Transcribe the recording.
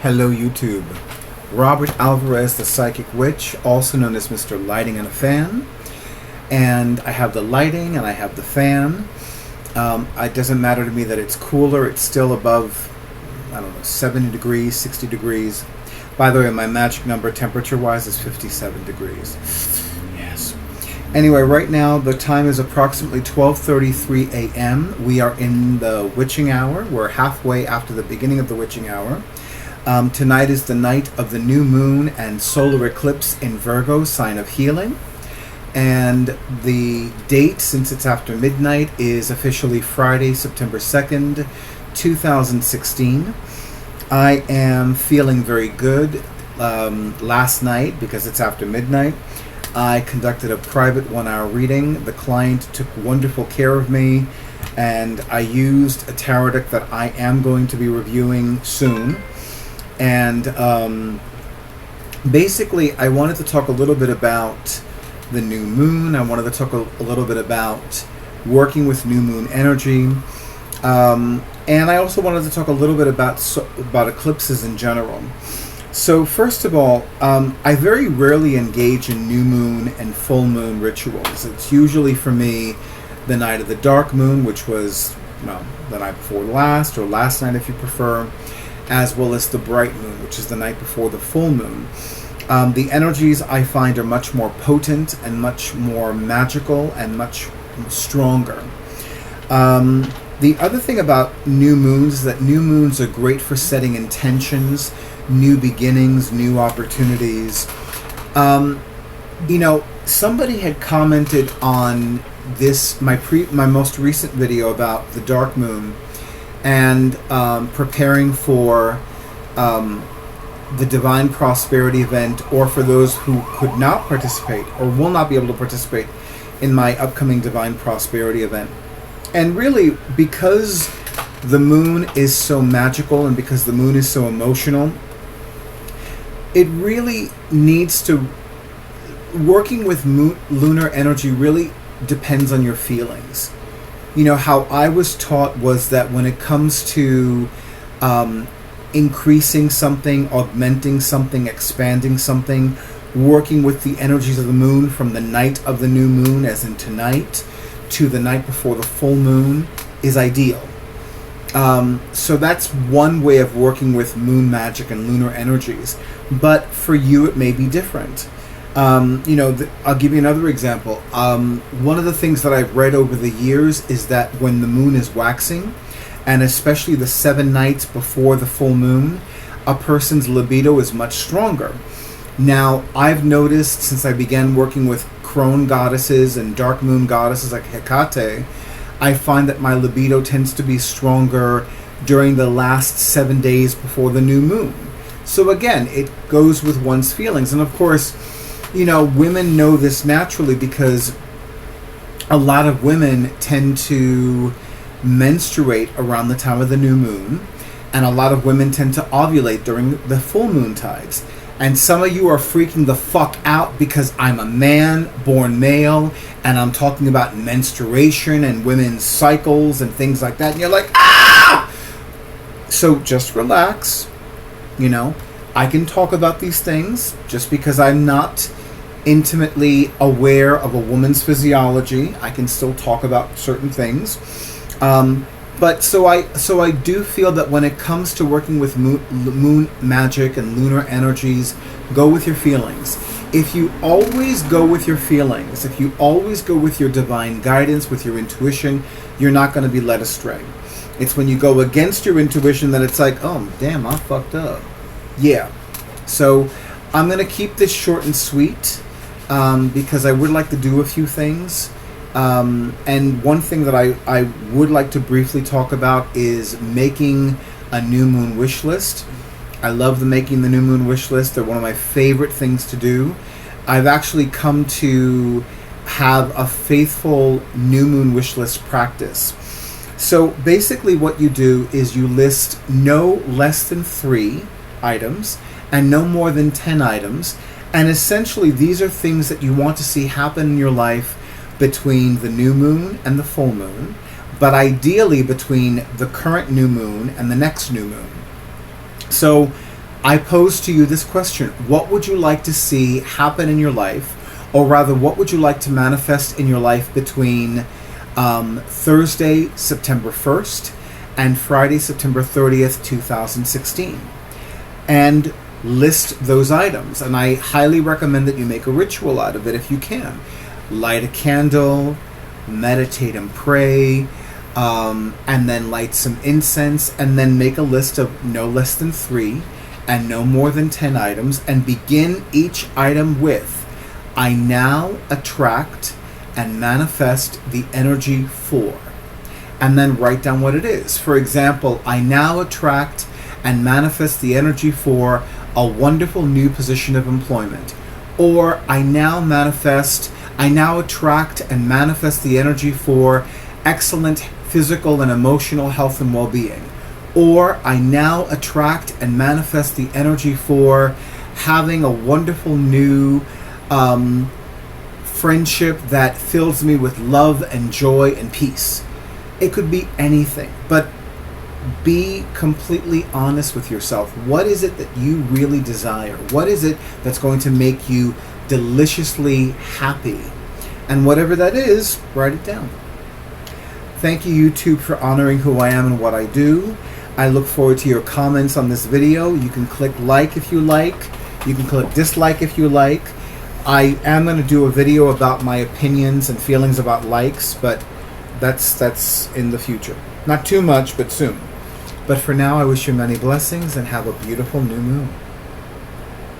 Hello YouTube. Robert Alvarez, the Psychic Witch, also known as Mr. Lighting and a Fan. And I have the lighting and I have the fan. It doesn't matter to me that it's cooler. It's still above, I don't know, 70 degrees, 60 degrees. By the way, my magic number temperature-wise is 57 degrees. Yes. Anyway, right now the time is approximately 12:33 a.m. We are in the witching hour. We're halfway after the beginning of the witching hour. Tonight is the night of the new moon and solar eclipse in Virgo, sign of healing. And the date, since it's after midnight, is officially Friday, September 2nd, 2016. I am feeling very good. Last night, because it's after midnight, I conducted a private 1-hour reading. The client took wonderful care of me, and I used a tarot deck that I am going to be reviewing soon. And basically, I wanted to talk a little bit about the new moon. I wanted to talk a little bit about working with new moon energy. And I also wanted to talk a little bit about eclipses in general. So first of all, I very rarely engage in new moon and full moon rituals. It's usually for me the night of the dark moon, which was the night before last, or last night if you prefer, as well as the bright moon, which is the night before the full moon. The energies I find are much more potent and much more magical and much stronger. The other thing about new moons is that new moons are great for setting intentions, new beginnings, new opportunities. Somebody had commented on this, my most recent video about the dark moon, and preparing for the Divine Prosperity event, or for those who could not participate or will not be able to participate in my upcoming Divine Prosperity event. And really, because the moon is so magical and because the moon is so emotional, it really needs to, working with lunar energy really depends on your feelings. How I was taught was that when it comes to increasing something, augmenting something, expanding something, working with the energies of the moon from the night of the new moon, as in tonight, to the night before the full moon, is ideal. So that's one way of working with moon magic and lunar energies. But for you, it may be different. I'll give you another example. One of the things that I've read over the years is that when the moon is waxing, and especially the 7 nights before the full moon, a person's libido is much stronger. Now, I've noticed since I began working with crone goddesses and dark moon goddesses like Hecate, I find that my libido tends to be stronger during the last 7 days before the new moon. So again, it goes with one's feelings. And of course, women know this naturally because a lot of women tend to menstruate around the time of the new moon, and a lot of women tend to ovulate during the full moon tides. And some of you are freaking the fuck out because I'm a man, born male, and I'm talking about menstruation and women's cycles and things like that, and you're like, ah! So just relax. I can talk about these things just because I'm not intimately aware of a woman's physiology. I can still talk about certain things. But so I do feel that when it comes to working with moon magic and lunar energies, go with your feelings. If you always go with your feelings, if you always go with your divine guidance, with your intuition, you're not going to be led astray. It's when you go against your intuition that it's like, oh, damn, I fucked up. Yeah. So I'm going to keep this short and sweet because I would like to do a few things. And one thing that I would like to briefly talk about is making a new moon wish list. I love making the new moon wish list. They're one of my favorite things to do. I've actually come to have a faithful new moon wish list practice. So basically what you do is you list no less than 3 items and no more than 10 items. And essentially these are things that you want to see happen in your life between the new moon and the full moon, but ideally between the current new moon and the next new moon. So I pose to you this question: what would you like to see happen in your life, or rather, what would you like to manifest in your life between Thursday, September 1st, and Friday, September 30th, 2016? And list those items. And I highly recommend that you make a ritual out of it if you can. Light a candle, meditate and pray, and then light some incense, and then make a list of no less than 3 and no more than 10 items, and begin each item with, I now attract and manifest the energy for, and then write down what it is. For example, I now attract and manifest the energy for a wonderful new position of employment. Or I now attract and manifest the energy for excellent physical and emotional health and well-being. Or I now attract and manifest the energy for having a wonderful new friendship that fills me with love and joy and peace. It could be anything, but be completely honest with yourself. What is it that you really desire? What is it that's going to make you deliciously happy? And whatever that is, write it down. Thank you, YouTube, for honoring who I am and what I do. I look forward to your comments on this video. You can click like if you like. You can click dislike if you like. I am going to do a video about my opinions and feelings about likes, but that's in the future. Not too much, but soon. But for now, I wish you many blessings and have a beautiful new moon.